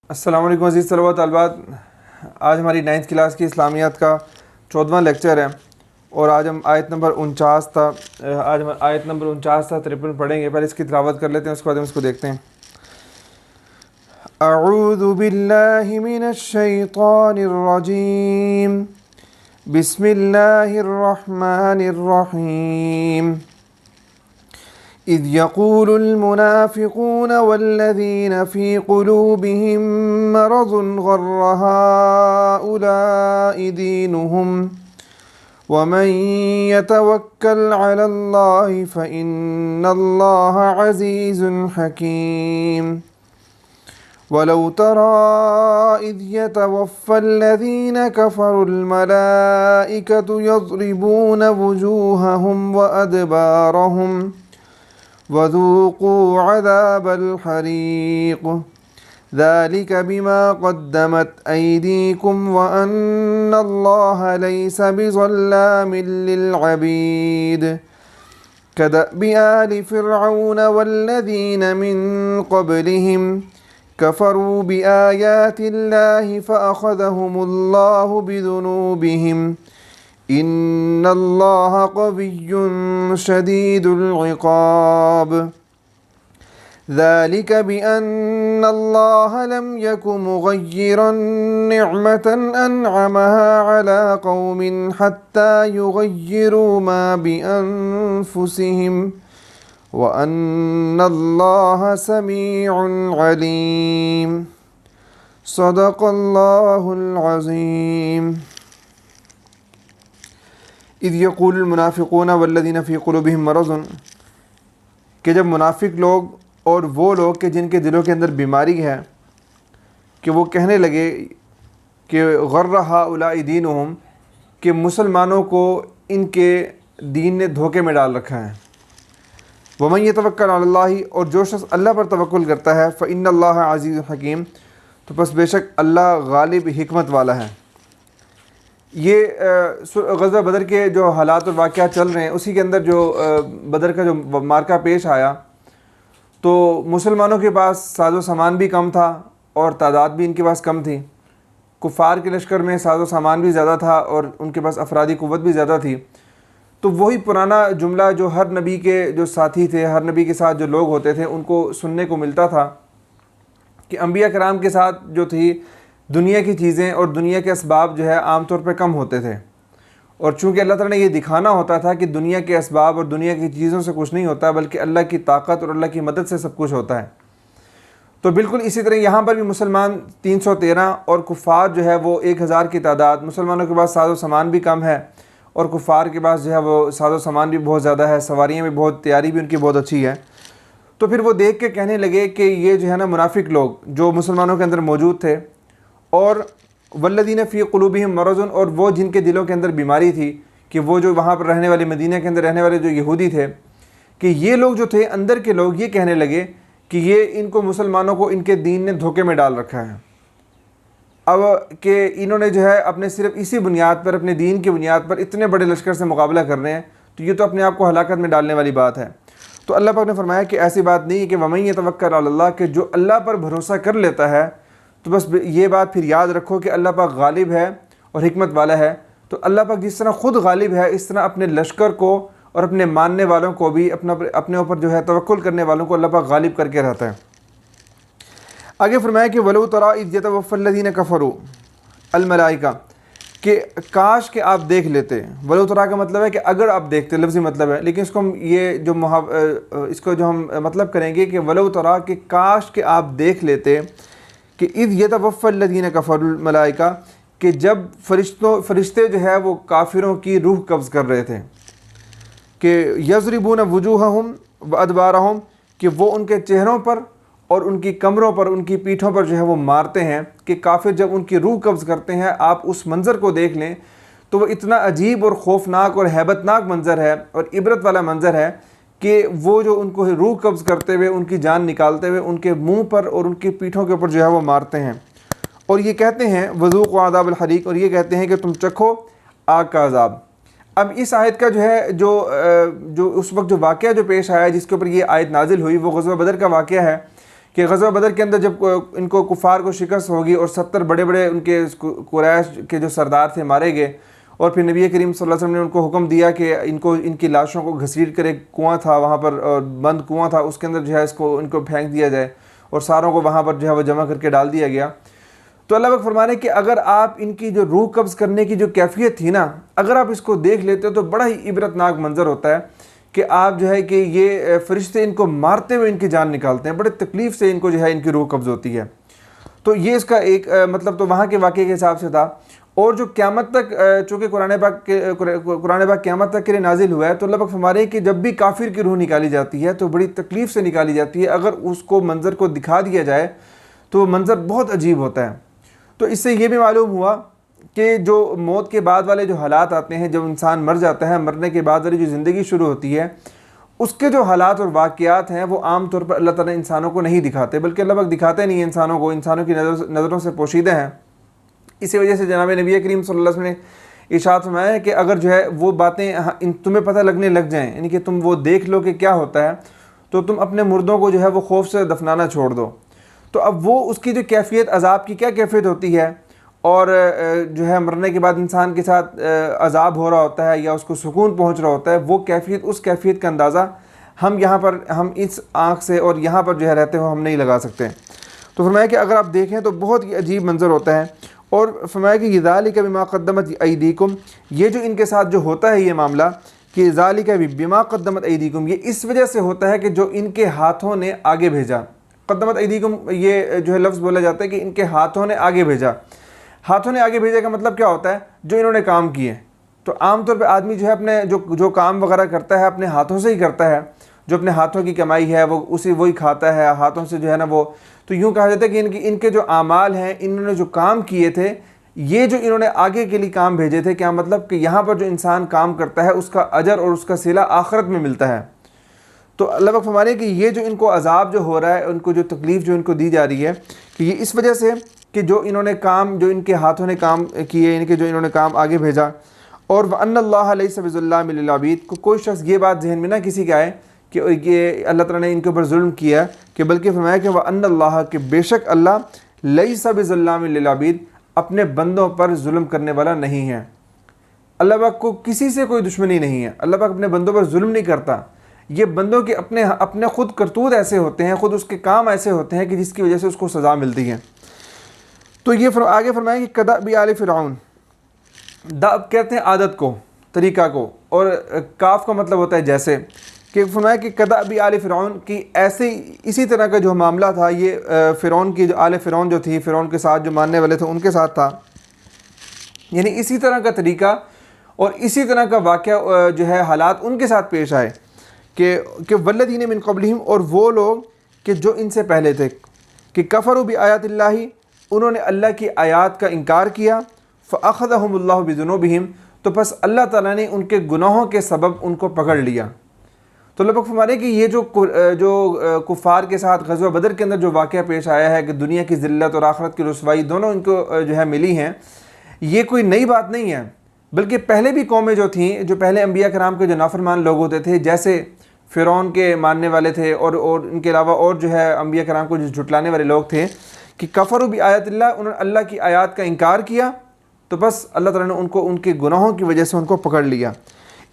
السلام علیکم عزیز طلباء طالبات، آج ہماری 9th کلاس کی اسلامیات کا 14واں لیکچر ہے اور آج ہم آیت نمبر 49 تھا 53 پڑھیں گے۔ پہلے اس کی تلاوت کر لیتے ہیں، اس کے بعد ہم اس کو دیکھتے ہیں۔ اعوذ باللہ من الشیطان الرجیم، بسم اللہ الرحمن الرحیم۔ اذ يقول المنافقون والذين في قلوبهم مرض غر هؤلاء دينهم ومن يتوكل على الله فإن الله عزيز حكيم۔ ولو ترى إذ يتوفى الذين كفروا الملائكة يضربون وجوههم وأدبارهم وذوقوا عذاب الحريق ذلك بما قدمت أيديكم وأن الله ليس بظلام للعبيد كدأب آل فرعون والذين من قبلهم كفروا بآيات الله فأخذهم الله بذنوبهم إن الله قوي شديد العقاب ذلك بأن الله لم يك مغيرا نعمة أنعمها على قوم حتى يغيروا ما بأنفسهم وأن الله سميع عليم۔ صدق الله العظيم۔ اذ یقول المنافقون والذین فی قلوبہم مرض، کہ جب منافق لوگ اور وہ لوگ کہ جن کے دلوں کے اندر بیماری ہے کہ وہ کہنے لگے کہ غر ہؤلاء دینہم، کہ مسلمانوں کو ان کے دین نے دھوکے میں ڈال رکھا ہے۔ ومن یتوکل علی اللہ، اور جو شخص اللہ پر توکل کرتا ہے، فإن اللہ عزیز حکیم، تو پس بے شک اللہ غالب حکمت والا ہے۔ یہ غزوہ بدر کے جو حالات اور واقعات چل رہے ہیں، اسی کے اندر جو بدر کا جو مارکہ پیش آیا تو مسلمانوں کے پاس ساز و سامان بھی کم تھا اور تعداد بھی ان کے پاس کم تھی۔ کفار کے لشکر میں ساز و سامان بھی زیادہ تھا اور ان کے پاس افرادی قوت بھی زیادہ تھی۔ تو وہی پرانا جملہ جو ہر نبی کے جو ساتھی تھے، ہر نبی کے ساتھ جو لوگ ہوتے تھے، ان کو سننے کو ملتا تھا کہ انبیاء کرام کے ساتھ جو تھی دنیا کی چیزیں اور دنیا کے اسباب جو ہے عام طور پہ کم ہوتے تھے، اور چونکہ اللہ تعالیٰ نے یہ دکھانا ہوتا تھا کہ دنیا کے اسباب اور دنیا کی چیزوں سے کچھ نہیں ہوتا، بلکہ اللہ کی طاقت اور اللہ کی مدد سے سب کچھ ہوتا ہے۔ تو بالکل اسی طرح یہاں پر بھی مسلمان 313 اور کفار جو ہے وہ 1000 کی تعداد۔ مسلمانوں کے پاس ساز و سامان بھی کم ہے اور کفار کے پاس جو ہے وہ ساز و سامان بھی بہت زیادہ ہے، سواریاں بھی بہت، تیاری بھی ان کی بہت اچھی ہے۔ تو پھر وہ دیکھ کے کہنے لگے کہ یہ جو ہے نا منافق لوگ جو مسلمانوں کے اندر موجود تھے، اور والذین فی قلوبہم مرض، اور وہ جن کے دلوں کے اندر بیماری تھی، کہ وہ جو وہاں پر رہنے والے، مدینہ کے اندر رہنے والے جو یہودی تھے، کہ یہ لوگ جو تھے اندر کے لوگ یہ کہنے لگے کہ یہ ان کو مسلمانوں کو ان کے دین نے دھوکے میں ڈال رکھا ہے۔ اب کہ انہوں نے جو ہے اپنے صرف اسی بنیاد پر، اپنے دین کی بنیاد پر اتنے بڑے لشکر سے مقابلہ کر رہے ہیں، تو یہ تو اپنے آپ کو ہلاکت میں ڈالنے والی بات ہے۔ تو اللہ پاک نے فرمایا کہ ایسی بات نہیں ہے کہ وَمَن يَتَوَكَّلْ عَلَى اللَّهِ، کہ جو اللہ پر بھروسہ کر لیتا ہے، تو بس یہ بات پھر یاد رکھو کہ اللہ پاک غالب ہے اور حکمت والا ہے۔ تو اللہ پاک جس طرح خود غالب ہے، اس طرح اپنے لشکر کو اور اپنے ماننے والوں کو بھی، اپنے اوپر جو ہے توکل کرنے والوں کو اللہ پاک غالب کر کے رہتا ہے۔ آگے فرمایا کہ وَلَوْ تَرَىٰ إِذْ يَتَوَفَّى الَّذِينَ كَفَرُوا الْمَلَائِكَةَ، کہ کاش کہ آپ دیکھ لیتے۔ وَلَوْ تَرَىٰ کا مطلب ہے کہ اگر آپ دیکھتے، لفظی مطلب ہے، لیکن اس کو ہم مطلب کریں گے کہ وَلَوْ تَرَىٰ، کہ کاش کہ آپ دیکھ لیتے کہ اذ یتوفی الذین کفروا الملائکہ، کہ جب فرشتے جو ہے وہ کافروں کی روح قبض کر رہے تھے، کہ یضربون وجوہہم وادبارہم، کہ وہ ان کے چہروں پر اور ان کی کمروں پر، ان کی پیٹھوں پر جو ہے وہ مارتے ہیں۔ کہ کافر جب ان کی روح قبض کرتے ہیں، آپ اس منظر کو دیکھ لیں تو وہ اتنا عجیب اور خوفناک اور ہیبتناک منظر ہے اور عبرت والا منظر ہے کہ وہ جو ان کو روح قبض کرتے ہوئے، ان کی جان نکالتے ہوئے ان کے منہ پر اور ان کی پیٹھوں کے اوپر جو ہے وہ مارتے ہیں، اور یہ کہتے ہیں وذوقوا عذاب الحریق، اور یہ کہتے ہیں کہ تم چکھو آگ کا عذاب۔ اب اس آیت کا جو ہے جو اس وقت جو واقعہ جو پیش آیا جس کے اوپر یہ آیت نازل ہوئی وہ غزوہ بدر کا واقعہ ہے کہ غزوہ بدر کے اندر جب ان کو کفار کو شکست ہوگی اور 70 بڑے بڑے ان کے قریش کے جو سردار تھے مارے گئے، اور پھر نبی کریم صلی اللہ علیہ وسلم نے ان کو حکم دیا کہ ان کی لاشوں کو گھسیٹ کر ایک کنواں تھا وہاں پر، بند کنواں تھا، اس کے اندر جو ہے ان کو پھینک دیا جائے، اور ساروں کو وہاں پر جو ہے وہ جمع کر کے ڈال دیا گیا۔ تو اللہ پاک فرما رہے ہیں کہ اگر آپ ان کی جو روح قبض کرنے کی جو کیفیت تھی نا، اگر آپ اس کو دیکھ لیتے ہو تو بڑا ہی عبرتناک منظر ہوتا ہے کہ آپ جو ہے کہ یہ فرشتے ان کو مارتے ہوئے ان کی جان نکالتے ہیں، بڑے تکلیف سے ان کو جو ہے ان کی روح قبض ہوتی ہے۔ تو یہ اس کا ایک مطلب تو وہاں کے واقعے کے حساب سے تھا۔ اور جو قیامت تک چونکہ قرآن پاک قیامت تک کے لیے نازل ہوا ہے، تو اللہ پاک فرما رہے ہیں کہ جب بھی کافر کی روح نکالی جاتی ہے تو بڑی تکلیف سے نکالی جاتی ہے، اگر اس کو منظر کو دکھا دیا جائے تو منظر بہت عجیب ہوتا ہے۔ تو اس سے یہ بھی معلوم ہوا کہ جو موت کے بعد والے جو حالات آتے ہیں، جب انسان مر جاتا ہے، مرنے کے بعد والی جو زندگی شروع ہوتی ہے، اس کے جو حالات اور واقعات ہیں وہ عام طور پر اللہ تعالیٰ انسانوں کو نہیں دکھاتے، بلکہ اللہ پاک دکھاتے نہیں ہیں انسانوں کو، انسانوں کی نظروں سے پوشیدہ ہیں۔ اسی وجہ سے جناب نبی کریم صلی اللہ علیہ وسلم نے ارشاد فرمایا ہے کہ اگر جو ہے وہ باتیں تمہیں پتہ لگنے لگ جائیں، یعنی کہ تم وہ دیکھ لو کہ کیا ہوتا ہے، تو تم اپنے مردوں کو جو ہے وہ خوف سے دفنانا چھوڑ دو۔ تو اب وہ اس کی جو کیفیت، عذاب کی کیا کیفیت ہوتی ہے، اور جو ہے مرنے کے بعد انسان کے ساتھ عذاب ہو رہا ہوتا ہے یا اس کو سکون پہنچ رہا ہوتا ہے، وہ کیفیت، اس کیفیت کا اندازہ ہم اس آنکھ سے اور یہاں پر جو ہے رہتے ہو ہم نہیں لگا سکتے۔ تو فرمایا کہ اگر آپ دیکھیں تو بہت ہی عجیب منظر ہوتا ہے، اور فرمایا کہ ذالک بما قدمت ایدیکم، یہ جو ان کے ساتھ جو ہوتا ہے یہ معاملہ، کہ ذالک بما قدمت ایدیکم، یہ اس وجہ سے ہوتا ہے کہ جو ان کے ہاتھوں نے آگے بھیجا۔ قدمت ایدیکم یہ جو ہے لفظ بولا جاتا ہے کہ ان کے ہاتھوں نے آگے بھیجا۔ ہاتھوں نے آگے بھیجے کا مطلب کیا ہوتا ہے؟ جو انہوں نے کام کیے۔ تو عام طور پہ آدمی جو ہے اپنے جو کام وغیرہ کرتا ہے اپنے ہاتھوں سے ہی کرتا ہے، جو اپنے ہاتھوں کی کمائی ہے وہ وہی کھاتا ہے ہاتھوں سے جو ہے نا وہ۔ تو یوں کہا جاتا ہے کہ ان کے جو اعمال ہیں، انہوں نے جو کام کیے تھے، یہ جو انہوں نے آگے کے لیے کام بھیجے تھے، کیا مطلب کہ یہاں پر جو انسان کام کرتا ہے اس کا اجر اور اس کا صلہ آخرت میں ملتا ہے۔ تو اللہ پاک فرما رہے ہیں کہ یہ جو ان کو عذاب جو ہو رہا ہے، ان کو جو تکلیف جو ان کو دی جا رہی ہے، کہ یہ اس وجہ سے کہ جو انہوں نے کام، جو ان کے ہاتھوں نے کام کیے، یعنی کہ جو انہوں نے کام آگے بھیجا۔ اور وَأَنَّ اللَّهَ لَيْسَ بِظَلَّامٍ لِّلْعَبِيدِ، کوئی شخص یہ بات ذہن میں نہ کسی کا آئے کہ یہ اللہ تعالیٰ نے ان کے اوپر ظلم کیا، کہ بلکہ فرمایا کہ وَأَنَّ اللَّهَ، کہ بے شک اللہ لَيْسَ بِظَلَّامٍ لِّلْعَبِيدِ، اپنے بندوں پر ظلم کرنے والا نہیں ہے۔ اللہ پاک کو کسی سے کوئی دشمنی نہیں ہے، اللہ پاک اپنے بندوں پر ظلم نہیں کرتا۔ یہ بندوں کے اپنے خود کرتوت ایسے ہوتے ہیں، خود اس کے کام ایسے ہوتے ہیں کہ جس کی وجہ سے اس کو سزا ملتی ہے۔ تو یہ آگے فرمائیں کہ کدأب آل فرعون، دأب کہتے ہیں عادت کو، طریقہ کو، اور کاف کا مطلب ہوتا ہے جیسے، کہ فرمایا کہ کدأب آل فرعون کی ایسے اسی طرح کا جو معاملہ تھا یہ فرعون کی جو آل فرعون جو تھی، فرعون کے ساتھ جو ماننے والے تھے ان کے ساتھ تھا، یعنی اسی طرح کا طریقہ اور اسی طرح کا واقعہ جو ہے حالات ان کے ساتھ پیش آئے کہ والذین من قبلہم، اور وہ لوگ کہ جو ان سے پہلے تھے، کہ کفروا بآیات اللہ، انہوں نے اللہ کی آیات کا انکار کیا، فأخذہم اللہ بذنوبہم، تو پس اللہ تعالیٰ نے ان کے گناہوں کے سبب ان کو پکڑ لیا۔ تو اللہ پاک فرما رہے ہیں کہ یہ جو کفار کے ساتھ غزوہ بدر کے اندر جو واقعہ پیش آیا ہے کہ دنیا کی ذلت اور آخرت کی رسوائی دونوں ان کو جو ہے ملی ہیں، یہ کوئی نئی بات نہیں ہے، بلکہ پہلے بھی قومیں جو تھیں، جو پہلے انبیاء کرام کے جو نافرمان لوگ ہوتے تھے، جیسے فرعون کے ماننے والے تھے اور ان کے علاوہ اور جو ہے انبیاء کرام کو جو جھٹلانے والے لوگ تھے، کہ کفروا بآیات اللہ، انہوں نے اللہ کی آیات کا انکار کیا، تو بس اللہ تعالیٰ نے ان کے گناہوں کی وجہ سے ان کو پکڑ لیا۔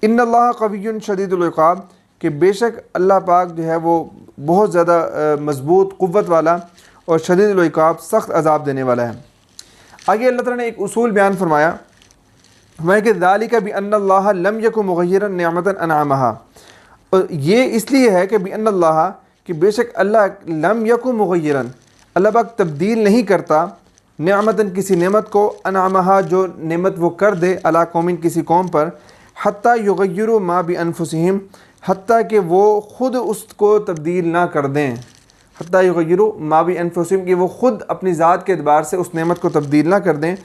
ان اللہ قوی شدید العقاب، کہ بے شک اللہ پاک جو ہے وہ بہت زیادہ مضبوط قوت والا اور شدید العقاب، سخت عذاب دینے والا ہے۔ آگے اللہ تعالیٰ نے ایک اصول بیان فرمایا کہ ذالک بأن اللہ لم یک مغیرا نعمتا انعمہا، اور یہ اس لیے ہے کہ بأن اللہ، کہ بے شک اللہ لم یک مغیرا، اللہ پاک تبدیل نہیں کرتا، نعمتاً کسی نعمت کو، انعمہا جو نعمت وہ کر دے، علی قوم کسی قوم پر، حتیٰ یغیروا ما بانفسہم، حتیٰ کہ وہ خود اس کو تبدیل نہ کر دیں، حتیٰ یغیروا ما بانفسہم، کہ وہ خود اپنی ذات کے اعتبار سے اس نعمت کو تبدیل نہ کر دیں۔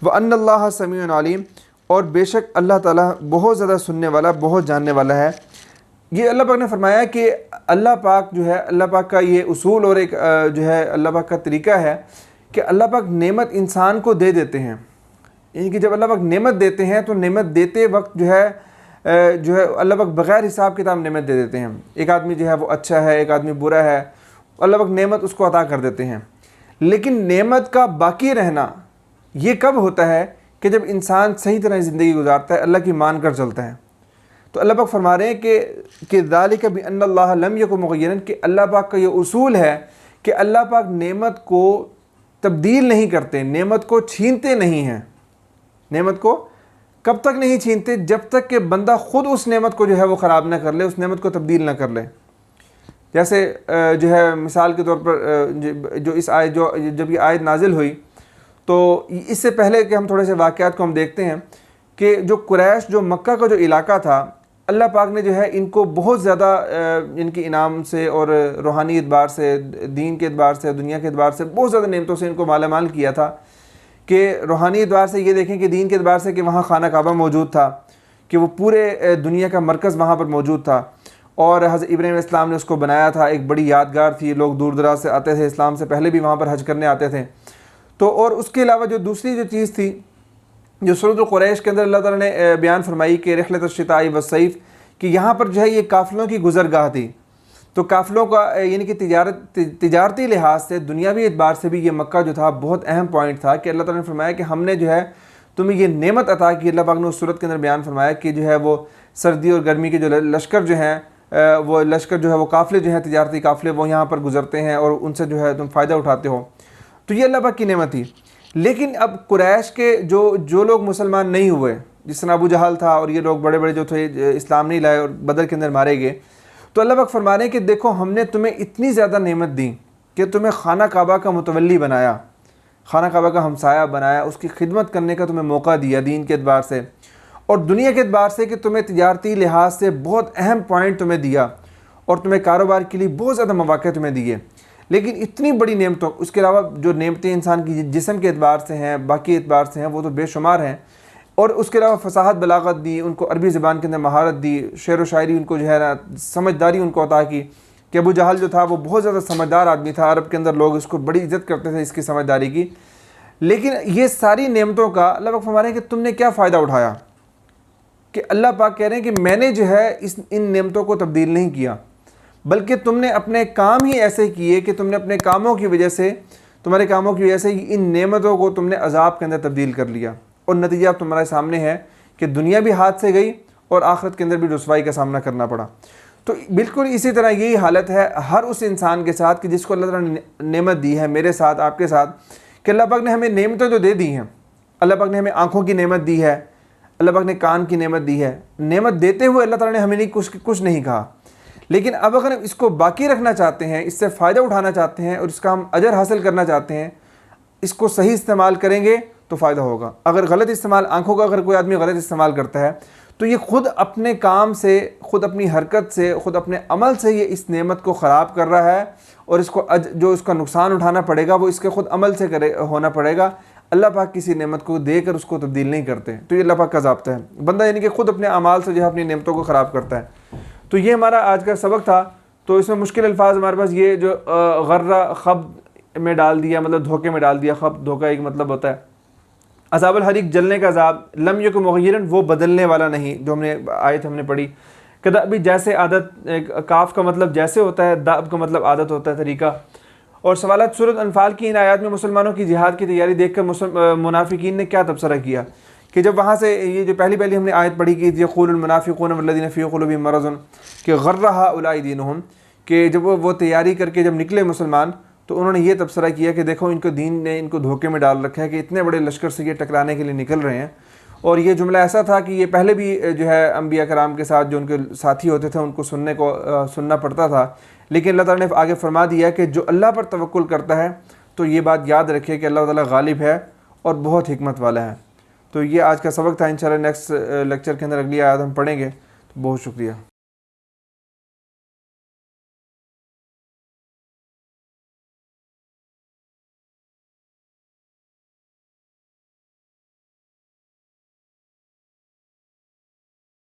وَأَنَّ اللَّهَ سَمِيعٌ عَلِيمٌ، اور بے شک اللہ تعالیٰ بہت زیادہ سننے والا، بہت جاننے والا ہے۔ یہ اللہ پاک نے فرمایا کہ اللہ پاک جو ہے، اللہ پاک کا یہ اصول اور ایک جو ہے اللہ پاک کا طریقہ ہے کہ اللہ پاک نعمت انسان کو دے دیتے ہیں، یعنی کہ جب اللہ پاک نعمت دیتے ہیں تو نعمت دیتے وقت جو ہے اللہ پاک بغیر حساب کتاب نعمت دے دیتے ہیں. ایک آدمی جو ہے وہ اچھا ہے، ایک آدمی برا ہے، اللہ پاک نعمت اس کو عطا کر دیتے ہیں. لیکن نعمت کا باقی رہنا یہ کب ہوتا ہے؟ کہ جب انسان صحیح طرح زندگی گزارتا ہے، اللہ کی مان کر چلتا ہے. تو اللہ پاک فرما رہے ہیں کہ ذالک بان اللہ لم یک مغیرا، کہ اللہ پاک کا یہ اصول ہے کہ اللہ پاک نعمت کو تبدیل نہیں کرتے، نعمت کو چھینتے نہیں ہیں. نعمت کو کب تک نہیں چھینتے؟ جب تک کہ بندہ خود اس نعمت کو جو ہے وہ خراب نہ کر لے، اس نعمت کو تبدیل نہ کر لے. جیسے جو ہے مثال کے طور پر جب یہ آیت نازل ہوئی تو اس سے پہلے کہ ہم تھوڑے سے واقعات کو ہم دیکھتے ہیں کہ جو قریش، جو مکہ کا جو علاقہ تھا، اللہ پاک نے جو ہے ان کو بہت زیادہ ان کی انعام سے اور روحانی اعتبار سے، دین کے اعتبار سے، دنیا کے اعتبار سے بہت زیادہ نعمتوں سے ان کو مالا مال کیا تھا. کہ روحانی اعتبار سے یہ دیکھیں کہ دین کے اعتبار سے کہ وہاں خانہ کعبہ موجود تھا، کہ وہ پورے دنیا کا مرکز وہاں پر موجود تھا، اور حضرت ابراہیم علیہ السلام نے اس کو بنایا تھا. ایک بڑی یادگار تھی، لوگ دور دراز سے آتے تھے، اسلام سے پہلے بھی وہاں پر حج کرنے آتے تھے. تو اور اس کے علاوہ جو دوسری جو چیز تھی جو سورۃ القریش کے اندر اللہ تعالیٰ نے بیان فرمائی کہ رحلۃ الشتاء والصیف، کہ یہاں پر جو ہے یہ قافلوں کی گزرگاہ تھی. تو قافلوں کا یعنی کہ تجارتی لحاظ سے، دنیاوی اعتبار سے بھی یہ مکہ جو تھا بہت اہم پوائنٹ تھا. کہ اللہ تعالیٰ نے فرمایا کہ ہم نے جو ہے تمہیں یہ نعمت عطا کی. اللہ پاک نے اس صورت کے اندر بیان فرمایا کہ جو ہے وہ سردی اور گرمی کے جو لشکر جو ہیں، وہ لشکر جو ہے وہ قافلے جو ہیں، تجارتی قافلے، وہ یہاں پر گزرتے ہیں اور ان سے جو ہے تم فائدہ اٹھاتے ہو. تو یہ اللہ پاک کی نعمت تھی. لیکن اب قریش کے جو لوگ مسلمان نہیں ہوئے، جس طرح ابو جہل تھا اور یہ لوگ بڑے بڑے جو تھے اسلام نہیں لائے اور بدر کے اندر مارے گئے، تو اللہ پاک فرما رہے ہیں کہ دیکھو ہم نے تمہیں اتنی زیادہ نعمت دی کہ تمہیں خانہ کعبہ کا متولی بنایا، خانہ کعبہ کا ہمسایہ بنایا، اس کی خدمت کرنے کا تمہیں موقع دیا دین کے اعتبار سے اور دنیا کے اعتبار سے، کہ تمہیں تجارتی لحاظ سے بہت اہم پوائنٹ تمہیں دیا اور تمہیں کاروبار کے لیے بہت زیادہ مواقع تمہیں دیے. لیکن اتنی بڑی نعمتوں، اس کے علاوہ جو نعمتیں انسان کی جسم کے اعتبار سے ہیں، باقی اعتبار سے ہیں، وہ تو بے شمار ہیں. اور اس کے علاوہ فصاحت بلاغت دی، ان کو عربی زبان کے اندر مہارت دی، شعر و شاعری ان کو جو ہے نا سمجھداری ان کو عطا کی. کہ ابو جہل جو تھا وہ بہت زیادہ سمجھدار آدمی تھا، عرب کے اندر لوگ اس کو بڑی عزت کرتے تھے اس کی سمجھداری کی. لیکن یہ ساری نعمتوں کا اللہ پاک فرما رہے ہیں کہ تم نے کیا فائدہ اٹھایا؟ کہ اللہ پاک کہہ رہے ہیں کہ میں نے جو ہے ان نعمتوں کو تبدیل نہیں کیا، بلکہ تم نے اپنے کام ہی ایسے کیے کہ تم نے اپنے کاموں کی وجہ سے، تمہارے کاموں کی وجہ سے ان نعمتوں کو تم نے عذاب کے اندر تبدیل کر لیا. اور نتیجہ اب تمہارے سامنے ہے کہ دنیا بھی ہاتھ سے گئی اور آخرت کے اندر بھی رسوائی کا سامنا کرنا پڑا. تو بالکل اسی طرح یہی حالت ہے ہر اس انسان کے ساتھ کہ جس کو اللہ تعالیٰ نے نعمت دی ہے، میرے ساتھ، آپ کے ساتھ. کہ اللہ پاک نے ہمیں نعمتیں جو دے دی ہیں، اللہ پاک نے ہمیں آنکھوں کی نعمت دی ہے، اللہ پاک نے کان کی نعمت دی ہے. نعمت دیتے ہوئے اللہ تعالیٰ نے ہمیں کچھ نہیں کہا. لیکن اب اگر ہم اس کو باقی رکھنا چاہتے ہیں، اس سے فائدہ اٹھانا چاہتے ہیں اور اس کا ہم اجر حاصل کرنا چاہتے ہیں، اس کو صحیح استعمال کریں گے تو فائدہ ہوگا. اگر غلط استعمال، آنکھوں کا اگر کوئی آدمی غلط استعمال کرتا ہے تو یہ خود اپنے کام سے، خود اپنی حرکت سے، خود اپنے عمل سے یہ اس نعمت کو خراب کر رہا ہے، اور اس کو جو اس کا نقصان اٹھانا پڑے گا وہ اس کے خود عمل سے ہونا پڑے گا. اللہ پاک کسی نعمت کو دے کر اس کو تبدیل نہیں کرتے. تو یہ اللہ پاک کا ضابطہ ہے. بندہ یعنی کہ خود اپنے اعمال سے جو ہے اپنی نعمتوں کو خراب کرتا ہے. تو یہ ہمارا آج کا سبق تھا. تو اس میں مشکل الفاظ ہمارے پاس یہ جو غرہ خب میں ڈال دیا، مطلب دھوکے میں ڈال دیا. خب دھوکہ ایک مطلب ہوتا ہے. عذاب الحریق، جلنے کا عذاب. لم یک مغیرن، وہ بدلنے والا نہیں، جو آیت ہم نے پڑھی. کدا بھی جیسے عادت، کاف کا مطلب جیسے ہوتا ہے، داب کا مطلب عادت ہوتا ہے، طریقہ. اور سوالات سورۃ انفال کی ان آیات میں مسلمانوں کی جہاد کی تیاری دیکھ کر منافقین نے کیا تبصرہ کیا کہ جب وہاں سے یہ جو پہلی ہم نے آیت پڑھی کہ یقول المنافقون والذین فی قلوبہم مرض کہ غر ہؤلاء دینہم، کہ جب وہ تیاری کر کے جب نکلے مسلمان تو انہوں نے یہ تبصرہ کیا کہ دیکھو ان کو دین نے ان کو دھوکے میں ڈال رکھا ہے کہ اتنے بڑے لشکر سے یہ ٹکرانے کے لیے نکل رہے ہیں. اور یہ جملہ ایسا تھا کہ یہ پہلے بھی جو ہے انبیاء کرام کے ساتھ جو ان کے ساتھی ہوتے تھے ان کو سننا پڑتا تھا. لیکن اللہ تعالیٰ نے آگے فرما دیا کہ جو اللہ پر توکل کرتا ہے تو یہ بات یاد رکھے کہ اللہ تعالیٰ غالب ہے اور بہت حکمت والا ہے. تو یہ آج کا سبق تھا. انشاءاللہ نیکسٹ لیکچر کے اندر اگلی آیت ہم پڑھیں گے. بہت شکریہ.